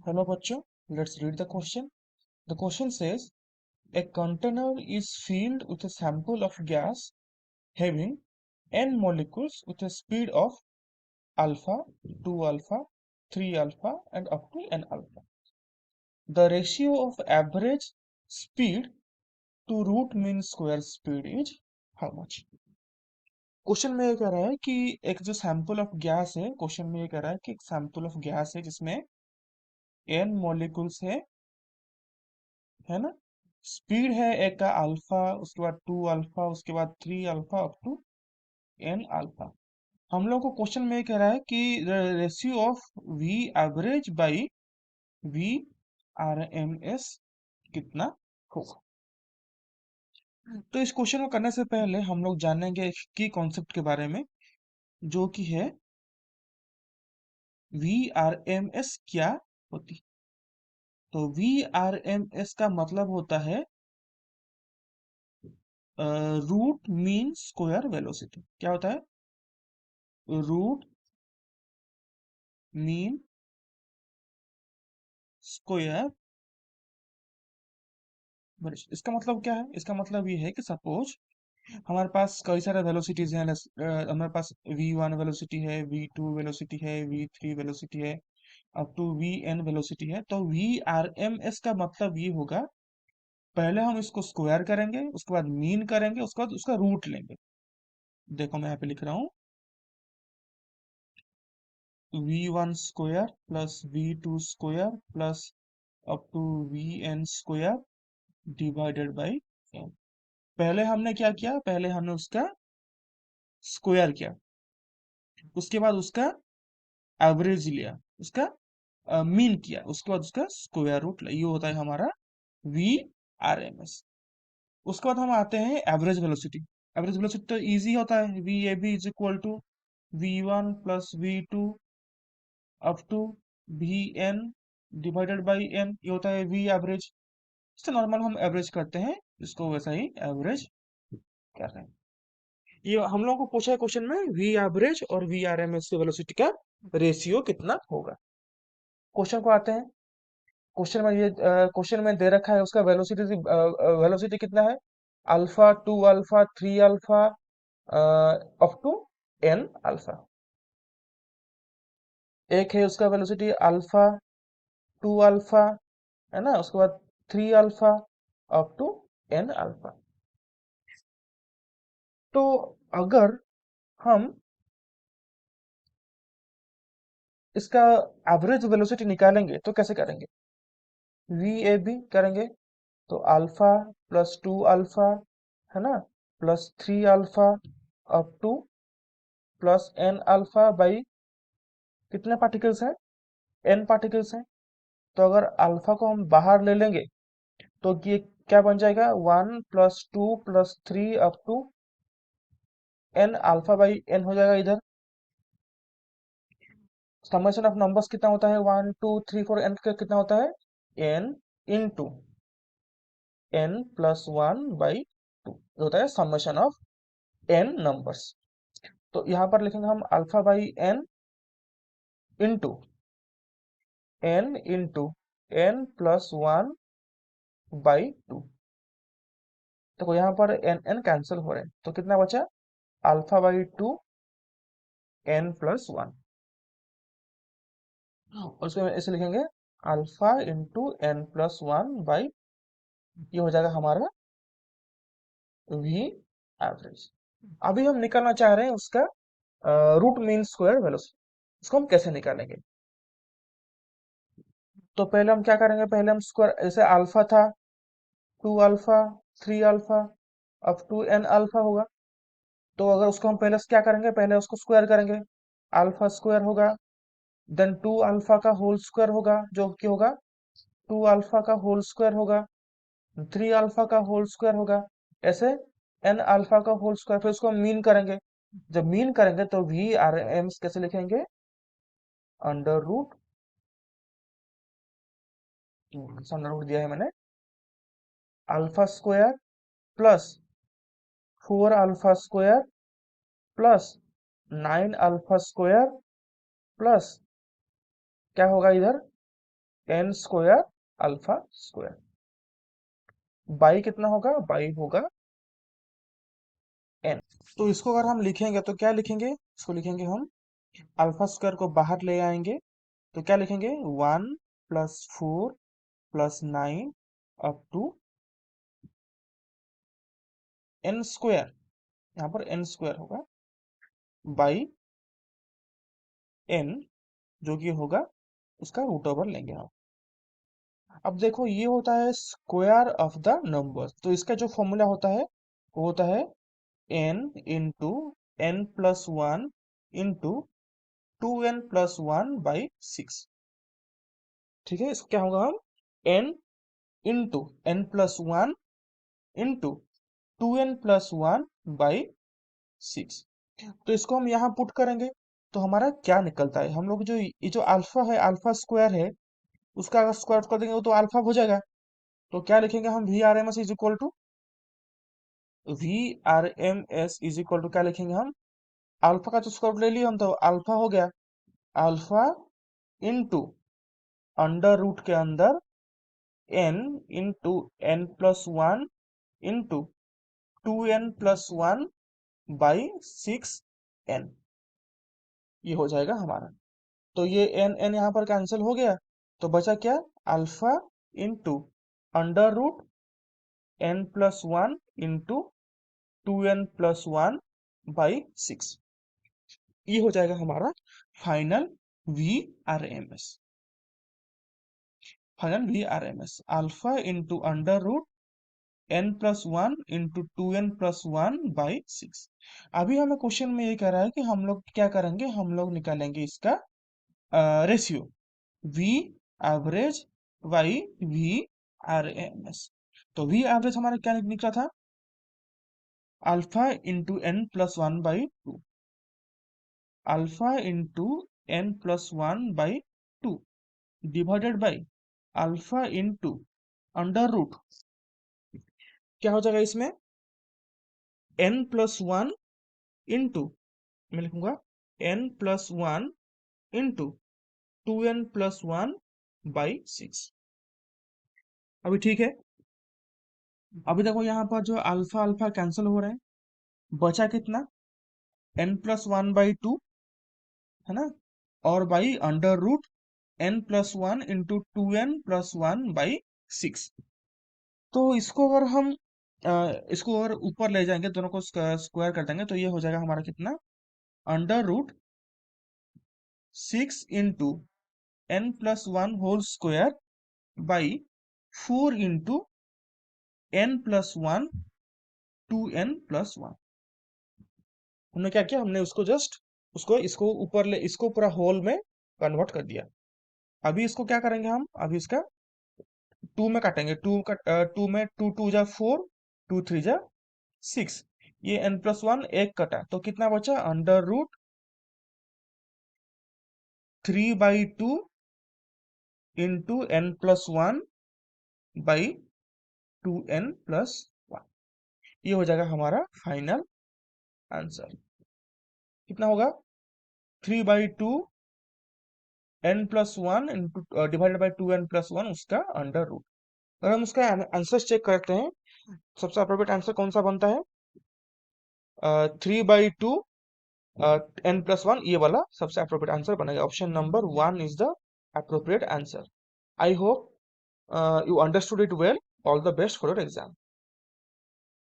Hello बच्चों, let's read the question. The question says a container is filled with a sample of gas having n molecules with a speed of alpha, 2 alpha, 3 alpha and up to n alpha. The ratio of average speed to root mean square speed is how much? Question में ये कह रहा है कि एक जो sample of gas है, question में ये कह रहा है कि एक सैंपल ऑफ गैस है जिसमें n मॉलिक्यूल्स है ना। स्पीड है एक का अल्फा, उसके बाद 2 अल्फा, उसके बाद 3 alpha up to n alpha. हम लोग को क्वेश्चन में ये कह रहा है कि ratio of V average by V R M S कितना होगा। तो इस क्वेश्चन को करने से पहले हम लोग जानेंगे एक की कॉन्सेप्ट के बारे में, जो कि है वी आर एम एस क्या होती। तो वी आर एम एस का मतलब होता है रूट मीन स्क्वायर वेलोसिटी। क्या होता है? Root mean square velocity. इसका मतलब क्या है? इसका मतलब ये है कि सपोज हमारे पास कई सारे वेलोसिटीज हैं। हमारे पास v1 वेलोसिटी है, v2 वेलोसिटी है, v3 वेलोसिटी है, अप टू vn वेलोसिटी है। तो वी आर एम एस का मतलब ये होगा, पहले हम इसको स्क्वायर करेंगे, उसके बाद मीन करेंगे, उसके बाद उसका रूट लेंगे। देखो मैं यहाँ पे लिख रहा हूँ v1 square plus v2 square plus up to vn square divided by n। पहले हमने क्या किया? पहले हमने उसका स्क्वायर किया, उसके बाद उसका एवरेज लिया, उसका मीन किया, उसके बाद उसका स्क्वायर रूट लिया। ये होता है हमारा वी आर एम एस। उसके बाद हम आते हैं एवरेज वेलोसिटी। एवरेज वेलोसिटी तो इजी होता है, V A B is equal to v1 plus v2 up to vn divided by n। ये होता है वी एवरेज। इससे नॉर्मल हम एवरेज करते हैं, इसको वैसा ही एवरेज कर रहे हैं। ये हम लोगों को पूछा है क्वेश्चन में वी एवरेज और V R M S velocity का रेशियो कितना होगा। क्वेश्चन को आते हैं। क्वेश्चन में दे रखा है उसका वेलोसिटी। वेलोसिटी कितना है? Alpha, 2 alpha, 3 alpha up to n alpha. एक है उसका वेलोसिटी अल्फा, 2 अल्फा, है ना, उसके बाद 3 alpha up to n alpha. तो अगर हम इसका एवरेज वेलोसिटी निकालेंगे तो कैसे करेंगे? वी ए बी करेंगे तो अल्फा प्लस 2 अल्फा, है ना, plus 3 alpha up two plus n alpha by कितने पार्टिकल्स हैं? n पार्टिकल्स हैं। तो अगर अल्फा को हम बाहर ले लेंगे तो ये क्या बन जाएगा? 1 plus 2 plus 3 up to n alpha by n हो जाएगा इधर। समेशन ऑफ नंबर्स कितना होता है? 1 2 3 4 n का कितना होता है? n इंटू n+1/2 होता है समेशन ऑफ n नंबर्स। तो यहाँ पर लिखेंगे हम alpha by into n into n+1/2। देखो यहाँ पर n कैंसिल हो रहे हैं तो कितना बचा? अल्फा/2 n+1। और उसको ऐसे लिखेंगे अल्फा इंटू n+1/, ये हो जाएगा हमारा वी एवरेज। अभी हम निकालना चाह रहे हैं उसका रूट मीन स्क्वायर वेलोसिटी। इसको हम कैसे निकालेंगे? तो पहले हम क्या करेंगे? पहले हम स्क्वायर, जैसे अल्फा था 2 alpha, 3 alpha up to n alpha होगा। तो अगर उसको हम पहले से क्या करेंगे? पहले उसको स्क्वायर करेंगे। अल्फा स्क्वायर होगा, देन 2 अल्फा का होल स्क्वायर होगा, जो कि होगा 2 अल्फा का होल स्क्वायर होगा, 3 अल्फा का होल स्क्वायर होगा, ऐसे n अल्फा का होल स्क्वायर। फिर उसको हम मीन करेंगे। जब मीन करेंगे तो वी आर एम कैसे लिखेंगे? अंडर रूट, अंडर रूट दिया है मैंने, alpha square plus 4 alpha square plus 9 alpha square plus क्या होगा इधर? N square alpha square by कितना होगा, बाई होगा एन। तो इसको अगर हम लिखेंगे तो क्या लिखेंगे, इसको लिखेंगे हम अल्फा स्क्वायर को बाहर ले आएंगे तो क्या लिखेंगे 1 + 4 + 9 अप टू एन स्क्वायर, यहाँ पर एन स्क्वायर होगा बाई एन, जो कि होगा उसका रूट ओवर लेंगे हम। अब देखो ये होता है स्क्वायर ऑफ द नंबर, तो इसका जो फॉर्मूला होता है वो होता है n into n+1 into 2n+1/6। ठीक है, इसको क्या होगा हम n into n+1 into 2n+1/6। तो इसको हम यहाँ पुट करेंगे तो हमारा क्या निकलता है, हम लोग जो ये जो अल्फा है, अल्फा स्क्वायर है, उसका अगर स्क्वायर कर देंगे वो तो अल्फा हो जाएगा। तो क्या लिखेंगे हम वी आर एम एस क्या लिखेंगे हम, अल्फा का तो स्क्वायर ले लिया हम तो अल्फा हो गया, अल्फा इंटू अंडर रूट के अंदर n into n+1 into 2n+1/6 n, ये हो जाएगा हमारा। तो ये n n यहाँ पर कैंसिल हो गया, तो बचा क्या, alpha into under root n+1 into 2n+1/6, ये हो जाएगा हमारा final V R M S. Final V R M S alpha into under root n+1 into 2n+1/6। अभी हमें क्वेश्चन में ये कह रहा है कि हम लोग क्या करेंगे, हम लोग निकालेंगे इसका ratio V average by V R M S. तो वी एवरेज हमारा क्या निकला था, alpha into n+1/2, alpha into n+1/2 divided by alpha into under root, क्या हो जाएगा इसमें n+1 इंटू, मैं लिखूंगा n+1 इंटू 2n+1/6। अभी ठीक है, अभी देखो यहाँ पर जो अल्फा अल्फा कैंसिल हो रहे हैं, बचा कितना n+1/2 है ना, और by under root n+1 into 2n+1/6। तो इसको अगर हम इसको अगर ऊपर ले जाएंगे, दोनों को स्क्वायर कर देंगे तो ये हो जाएगा हमारा कितना, under root 6 into n+1 whole square by 4 into n+1 2n+1। हमने क्या किया, हमने उसको जस्ट उसको इसको ऊपर ले, इसको पूरा होल में कन्वर्ट कर दिया। अभी इसको क्या करेंगे हम, अभी इसका 2 में काटेंगे, 2 में 2 2 जा 4, 2 3 जा 6, ये n+1 एक कटा तो कितना बचा, अंडर रूट 3/2 इंटू n+1/2n+1, ये हो जाएगा हमारा फाइनल आंसर। कितना होगा 3/2 n+1 into divided by 2n+1 उसका अंडर रूट। अगर हम उसका आंसर चेक करते हैं, सबसे अप्रोप्रिएट आंसर कौन सा बनता है, 3/2 n+1, ये वाला सबसे अप्रोप्रिएट आंसर बनेगा। Option number 1 is the appropriate answer. I hope you understood it well. All the best for your exam.